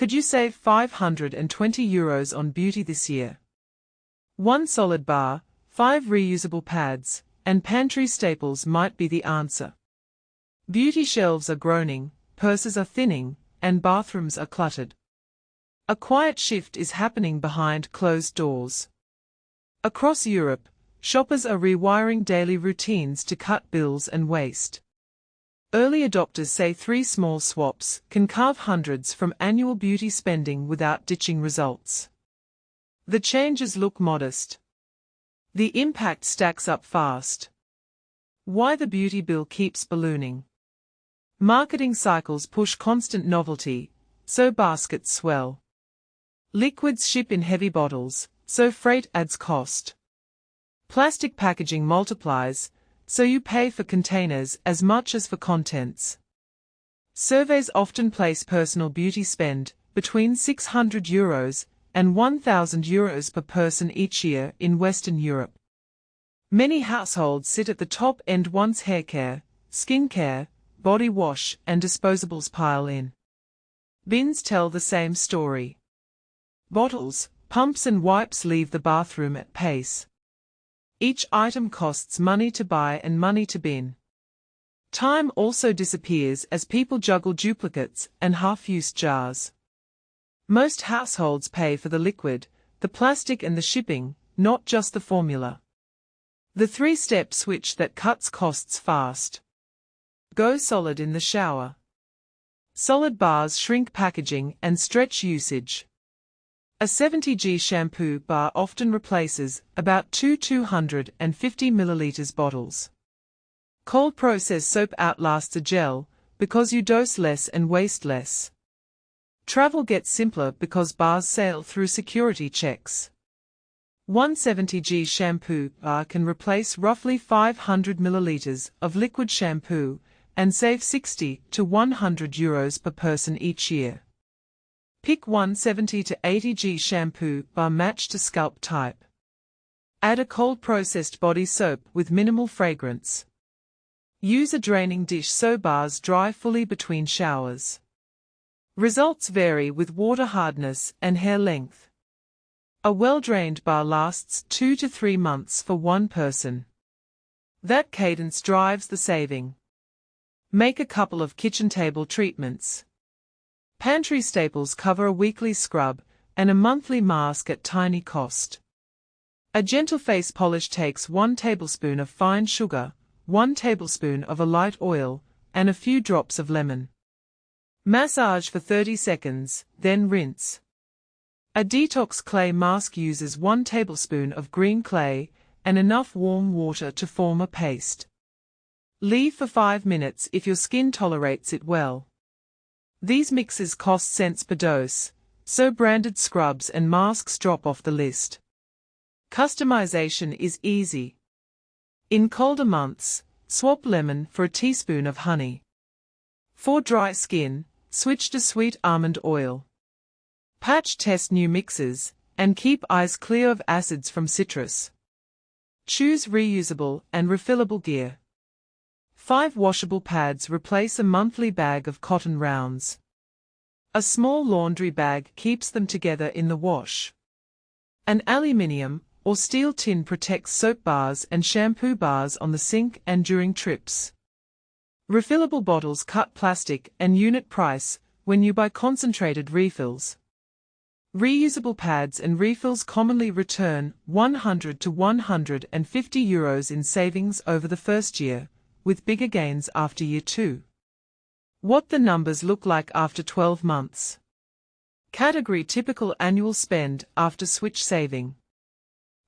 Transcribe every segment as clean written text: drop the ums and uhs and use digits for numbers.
Could you save €520 on beauty this year? 1 solid bar, 5 reusable pads, and pantry staples might be the answer. Beauty shelves are groaning, purses are thinning, and bathrooms are cluttered. A quiet shift is happening behind closed doors. Across Europe, shoppers are rewiring daily routines to cut bills and waste. Early adopters say 3 small swaps can carve hundreds from annual beauty spending without ditching results. The changes look modest. The impact stacks up fast. Why the beauty bill keeps ballooning? Marketing cycles push constant novelty, so baskets swell. Liquids ship in heavy bottles, so freight adds cost. Plastic packaging multiplies, so you pay for containers as much as for contents. Surveys often place personal beauty spend between €600 and €1,000 per person each year in Western Europe. Many households sit at the top end once haircare, skincare, body wash and disposables pile in. Bins tell the same story. Bottles, pumps and wipes leave the bathroom at pace. Each item costs money to buy and money to bin. Time also disappears as people juggle duplicates and half-used jars. Most households pay for the liquid, the plastic and the shipping, not just the formula. The 3-step switch that cuts costs fast. Go solid in the shower. Solid bars shrink packaging and stretch usage. A 70g shampoo bar often replaces about 250 ml bottles. Cold process soap outlasts a gel because you dose less and waste less. Travel gets simpler because bars sail through security checks. 170g shampoo bar can replace roughly 500 ml of liquid shampoo and save €60 to €100 per person each year. Pick 170 to 80g shampoo bar matched to scalp type. Add a cold-processed body soap with minimal fragrance. Use a draining dish so bars dry fully between showers. Results vary with water hardness and hair length. A well-drained bar lasts 2 to 3 months for one person. That cadence drives the saving. Make a couple of kitchen table treatments. Pantry staples cover a weekly scrub and a monthly mask at tiny cost. A gentle face polish takes 1 tablespoon of fine sugar, 1 tablespoon of a light oil, and a few drops of lemon. Massage for 30 seconds, then rinse. A detox clay mask uses 1 tablespoon of green clay and enough warm water to form a paste. Leave for 5 minutes if your skin tolerates it well. These mixes cost cents per dose, so branded scrubs and masks drop off the list. Customization is easy. In colder months, swap lemon for a teaspoon of honey. For dry skin, switch to sweet almond oil. Patch test new mixes, and keep eyes clear of acids from citrus. Choose reusable and refillable gear. 5 washable pads replace a monthly bag of cotton rounds. A small laundry bag keeps them together in the wash. An aluminium or steel tin protects soap bars and shampoo bars on the sink and during trips. Refillable bottles cut plastic and unit price when you buy concentrated refills. Reusable pads and refills commonly return €100 to €150 in savings over the first year, with bigger gains after year 2. What the numbers look like after 12 months. Category typical annual spend after switch saving.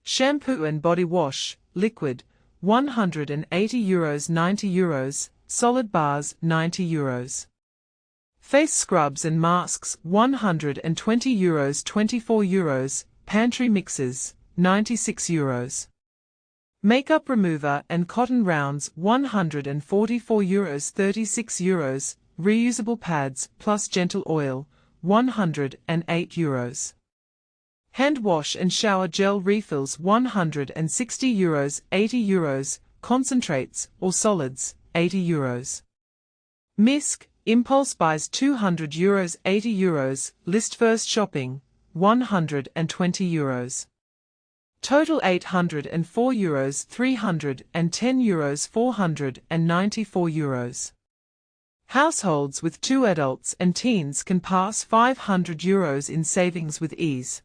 Shampoo and body wash, liquid, €180 €90, solid bars €90. Face scrubs and masks €120 €24, pantry mixes €96. Makeup remover and cotton rounds €144 €36, reusable pads plus gentle oil €108. Hand wash and shower gel refills €160 €80, concentrates or solids €80. Mist, Impulse buys €200, €80, list first shopping, €120. Total €804, €310, €494. Households with 2 adults and teens can pass €500 in savings with ease.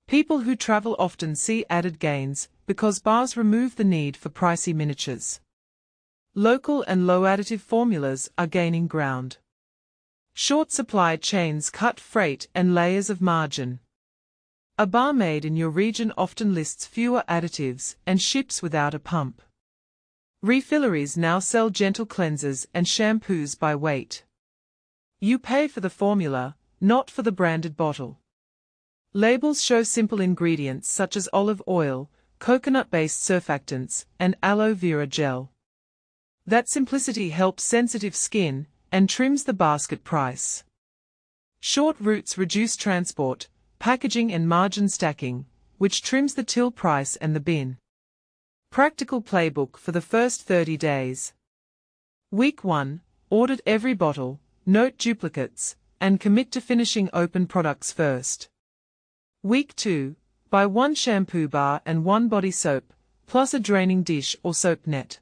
People who travel often see added gains because bars remove the need for pricey miniatures. Local and low additive formulas are gaining ground. Short supply chains cut freight and layers of margin. A bar made in your region often lists fewer additives and ships without a pump. Refilleries now sell gentle cleansers and shampoos by weight. You pay for the formula, not for the branded bottle. Labels show simple ingredients such as olive oil, coconut-based surfactants, and aloe vera gel. That simplicity helps sensitive skin and trims the basket price. Short routes reduce transport, packaging and margin stacking, which trims the till price and the bin. Practical playbook for the first 30 days. Week 1, audit every bottle, note duplicates, and commit to finishing open products first. Week 2, buy 1 shampoo bar and 1 body soap, plus a draining dish or soap net.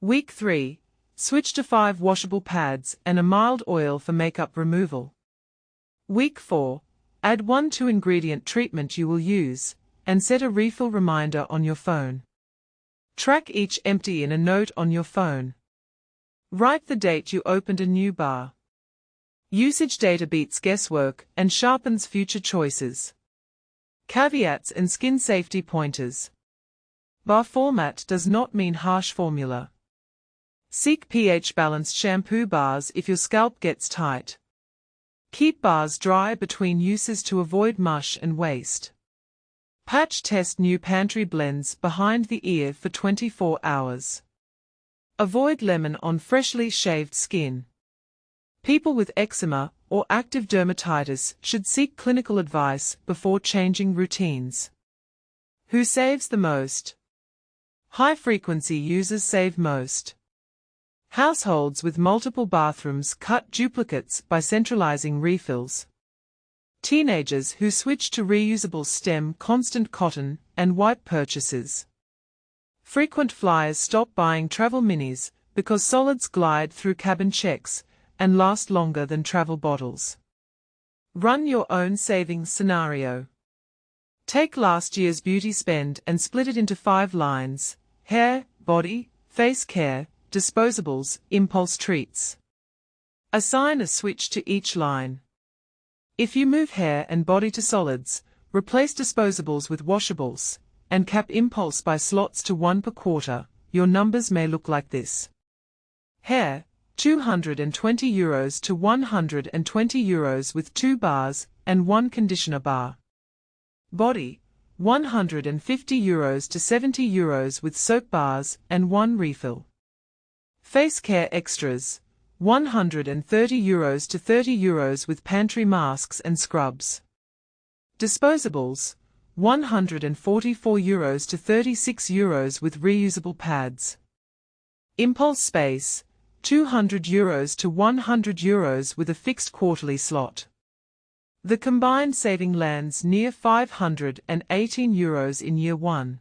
Week 3, switch to 5 washable pads and a mild oil for makeup removal. Week 4, add 1 2-ingredient treatment you will use, and set a refill reminder on your phone. Track each empty in a note on your phone. Write the date you opened a new bar. Usage data beats guesswork and sharpens future choices. Caveats and skin safety pointers. Bar format does not mean harsh formula. Seek pH-balanced shampoo bars if your scalp gets tight. Keep bars dry between uses to avoid mush and waste. Patch test new pantry blends behind the ear for 24 hours. Avoid lemon on freshly shaved skin. People with eczema or active dermatitis should seek clinical advice before changing routines. Who saves the most? High-frequency users save most. Households with multiple bathrooms cut duplicates by centralizing refills. Teenagers who switch to reusable stem constant cotton and wipe purchases. Frequent flyers stop buying travel minis because solids glide through cabin checks and last longer than travel bottles. Run your own savings scenario. Take last year's beauty spend and split it into 5 lines: hair, body, face care, disposables, impulse treats. Assign a switch to each line. If you move hair and body to solids, replace disposables with washables, and cap impulse by slots to 1 per quarter, your numbers may look like this. Hair, €220 to €120 with 2 bars and 1 conditioner bar. Body, €150 to €70 with soap bars and 1 refill. Face care extras, €130 to €30 with pantry masks and scrubs. Disposables, €144 to €36 with reusable pads. Impulse space, €200 to €100 with a fixed quarterly slot. The combined saving lands near €518 in year 1.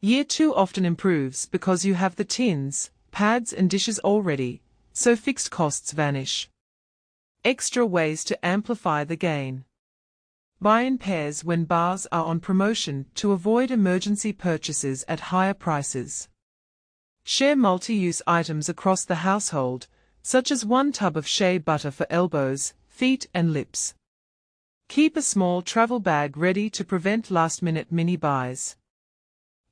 Year 2 often improves because you have the tins, pads and dishes already, so fixed costs vanish. Extra ways to amplify the gain. Buy in pairs when bars are on promotion to avoid emergency purchases at higher prices. Share multi-use items across the household, such as 1 tub of shea butter for elbows, feet and lips. Keep a small travel bag ready to prevent last-minute mini buys.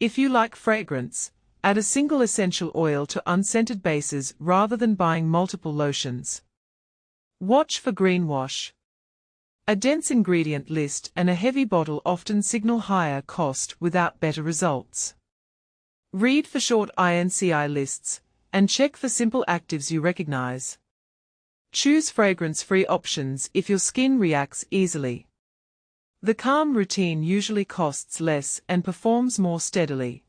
If you like fragrance, add a single essential oil to unscented bases rather than buying multiple lotions. Watch for greenwash. A dense ingredient list and a heavy bottle often signal higher cost without better results. Read for short INCI lists, and check for simple actives you recognize. Choose fragrance-free options if your skin reacts easily. The calm routine usually costs less and performs more steadily.